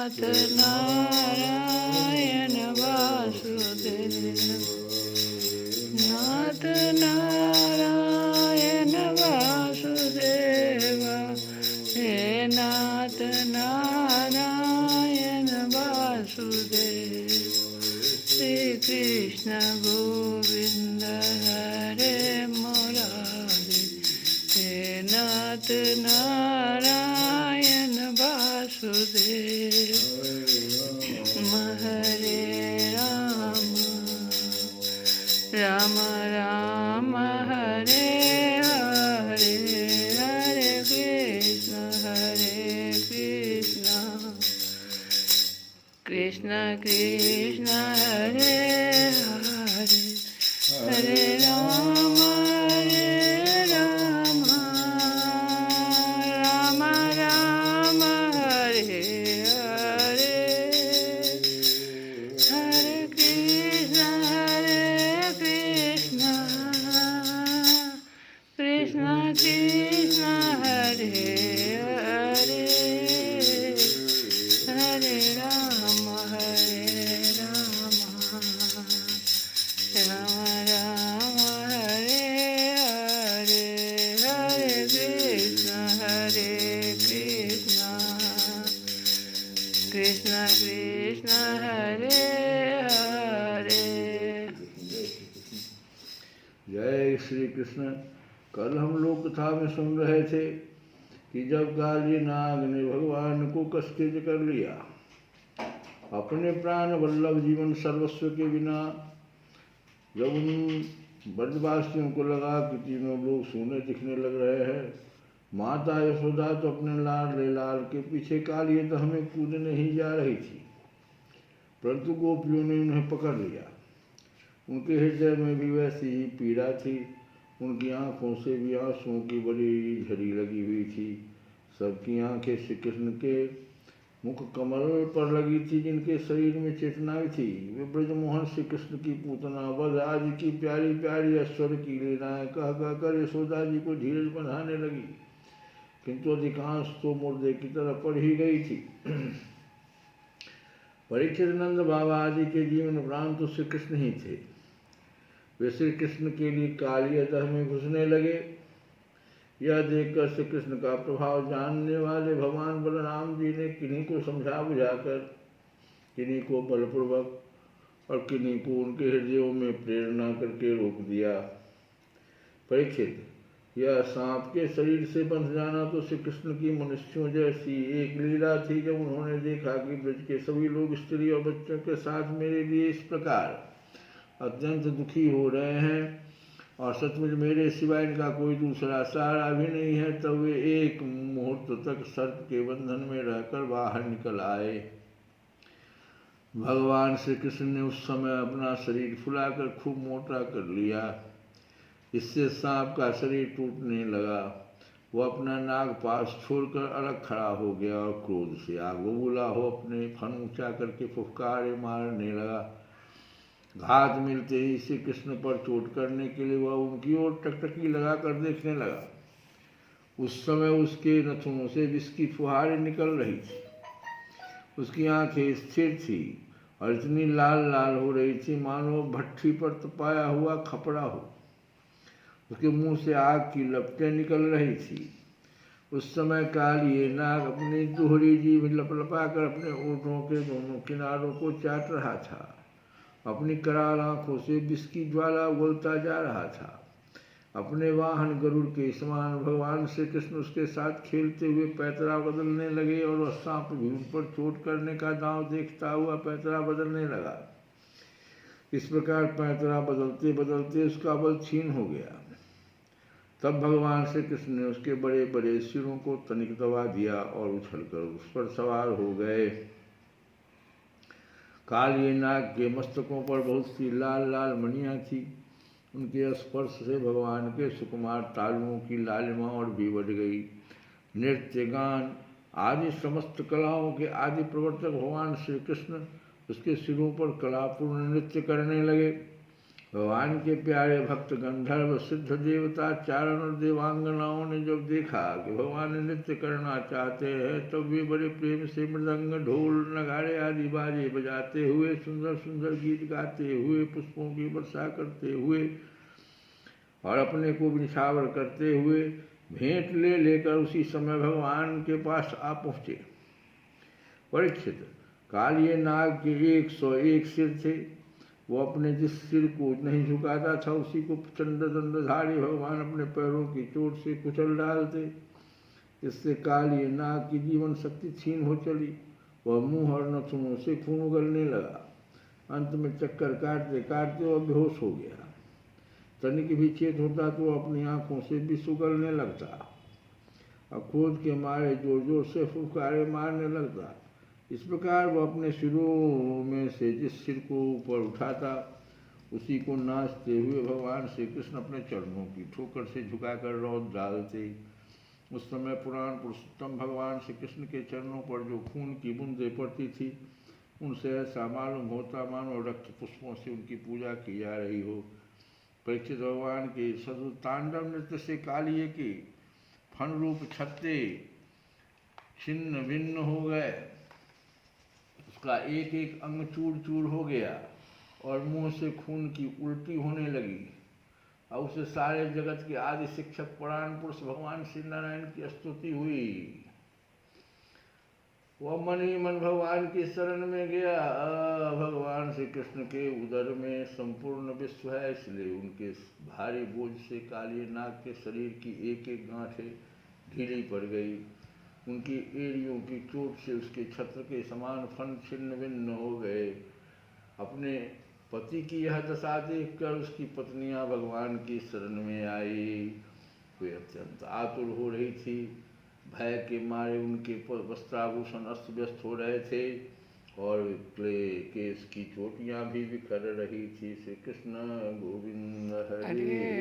नाथ नारायण वासुदेव नाथ नारायण वासुदेव हे नाथ नारायण वासुदेव श्री कृष्ण गोविंद हरे मुरारी हे नाथ नारायण वासुदेव हरे राम राम राम हरे हरे हरे कृष्ण कृष्ण कृष्ण हरे हरे हरे राम राम राम हरे हरे हरे कृष्ण कृष्ण कृष्ण हरे हरे हरे राम राम राम हरे हरे हरे कृष्ण कृष्ण कृष्ण हरे हरे। जय श्री कृष्ण। कल हम लोग कथा में सुन रहे थे कि जब काली नाग ने भगवान को कष्टित कर लिया, अपने प्राण वल्लभ जीवन सर्वस्व के बिना, जब उन ब्रजवासियों को लगा कि तीनों लोग सोने दिखने लग रहे हैं, माता यशोदा तो अपने लाल के पीछे काली दह में कूदने ही जा रही थी, परंतु गोपियों ने उन्हें पकड़ लिया। उनके हृदय में भी वैसी ही पीड़ा थी, उनकी आँखों से भी आंसुओं की बड़ी झड़ी लगी हुई थी। सबकी आंखें श्री कृष्ण के मुख कमल पर लगी थी, जिनके शरीर में चेतना थी। वे ब्रजमोहन श्री कृष्ण की पूतना बद आदि की प्यारी प्यारी ऐश्वर्य की लीलाएं कह कर यशोदा जी को धीरज बंधाने लगी, किंतु अधिकांश तो मुर्दे की तरह पड़ ही गई थी। परीक्षित नंद बाबा आदि के जीवन प्राण तो श्री कृष्ण ही थे। वे श्री कृष्ण के लिए काली दह में घुसने लगे। यह देखकर श्री कृष्ण का प्रभाव जानने वाले भगवान बलराम जी ने किन्हीं को समझा बुझाकर, किन्हीं को बलपूर्वक और किन्हीं को उनके हृदयों में प्रेरणा करके रोक दिया। परीक्षित, यह सांप के शरीर से बंध जाना तो श्री कृष्ण की मनुष्यों जैसी एक लीला थी। जब उन्होंने देखा कि ब्रज के सभी लोग स्त्री और बच्चों के साथ मेरे लिए इस प्रकार अत्यंत दुखी हो रहे हैं और सचमुच मेरे सिवाय इनका कोई दूसरा सहारा भी नहीं है, तब वे एक मुहूर्त तक सर्प के बंधन में रहकर बाहर निकल आए। भगवान श्री कृष्ण ने उस समय अपना शरीर फुलाकर खूब मोटा कर लिया। इससे सांप का शरीर टूटने लगा। वह अपना नागपाश छोड़कर अलग खड़ा हो गया और क्रोध से आग बबूला हो अपने फन ऊंचा करके फुफकारे मारने लगा। घात मिलते ही श्री कृष्ण पर चोट करने के लिए वह उनकी ओर टकटकी लगाकर देखने लगा। उस समय उसके नथुनों से विष की फुहारें निकल रही थी। उसकी आंखें स्थिर थी और इतनी लाल लाल हो रही थी मानो भट्ठी पर तपाया हुआ खपड़ा हो। उसके मुंह से आग की लपटें निकल रही थी। उस समय काली नाग अपनी दोहरी जीभ लपलपाकर अपने ओठों के दोनों किनारों को चाट रहा था। अपनी कराल आंखों से विष की ज्वाला उगलता जा रहा था। अपने वाहन गरुड़ के समान भगवान श्री कृष्ण उसके साथ खेलते हुए पैतरा बदलने लगे और वह सांप भी उन पर चोट करने का दांव देखता हुआ पैतरा बदलने लगा। इस प्रकार पैतरा बदलते बदलते उसका बल क्षीण हो गया। तब भगवान श्री कृष्ण ने उसके बड़े बड़े सिरों को तनिक दबा दिया और उछलकर उस पर सवार हो गए। काली नाग के मस्तकों पर बहुत सी लाल लाल मणियाँ थी। उनके स्पर्श से भगवान के सुकुमार तालुओं की लालिमा और भी बढ़ गई। नृत्य गान आदि समस्त कलाओं के आदि प्रवर्तक भगवान श्री कृष्ण उसके सिरों पर कलापूर्ण नृत्य करने लगे। भगवान के प्यारे भक्त गंधर्व सिद्ध देवता चारण और देवांगनाओं ने जब देखा कि भगवान नृत्य करना चाहते हैं तब वे बड़े प्रेम से मृदंग ढोल नगाड़े आदि बाजे बजाते हुए सुंदर सुंदर गीत गाते हुए पुष्पों की वर्षा करते हुए और अपने को निछावर करते हुए भेंट ले लेकर उसी समय भगवान के पास आ पहुँचे। परीक्षित, कालिए नाग के 101 सिर थे। वो अपने जिस सिर को नहीं झुकाता था उसी को प्रचंड दंडधारी भगवान अपने पैरों की चोट से कुचल डालते। इससे कालिए नाग की जीवन शक्ति क्षीण हो चली। वह मुंह और नथुनों से खून उगलने लगा। अंत में चक्कर काटते काटते वह बेहोश हो गया। तनिक भी चेत होता तो अपनी आंखों से भी सुगलने लगता और क्रोध के मारे जोर जोर से फुफकारे मारने लगता। इस प्रकार वह अपने सिरों में से जिस सिर को ऊपर उठाता उसी को नाचते हुए भगवान श्री कृष्ण अपने चरणों की ठोकर से झुकाकर रौद डालते। उस समय पुराण पुरुषोत्तम भगवान श्री कृष्ण के चरणों पर जो खून की बूंदें पड़ती थी उनसे ऐसा मालूम होता मानो रक्त पुष्पों से उनकी पूजा की जा रही हो। परीक्षित, भगवान के सदुत तांडव नृत्य से कालिए के फन रूप छत्ते छिन्न भिन्न हो गए। उसका एक एक अंग चूर चूर हो गया और मुंह से खून की उल्टी होने लगी और उसे सारे जगत के आदि शिक्षक पुराण पुरुष भगवान श्री नारायण की स्तुति हुई। वह मन ही मन भगवान की शरण में गया। भगवान श्री कृष्ण के उदर में संपूर्ण विश्व है, इसलिए उनके भारी बोझ से कालिए नाग के शरीर की एक एक गांठें ढीली पड़ गई। उनकी एड़ियों की चोट से उसके छत्र के समान फन छिन्न भिन्न हो गए। अपने पति की यह दशा देखकर उसकी पत्नियां भगवान की शरण में आई। वे अत्यंत आतुर हो रही थी। भय के मारे उनके वस्त्राभूषण अस्त व्यस्त हो रहे थे और केस की चोटियां भी बिखर रही थी। श्री कृष्ण गोविंद हरे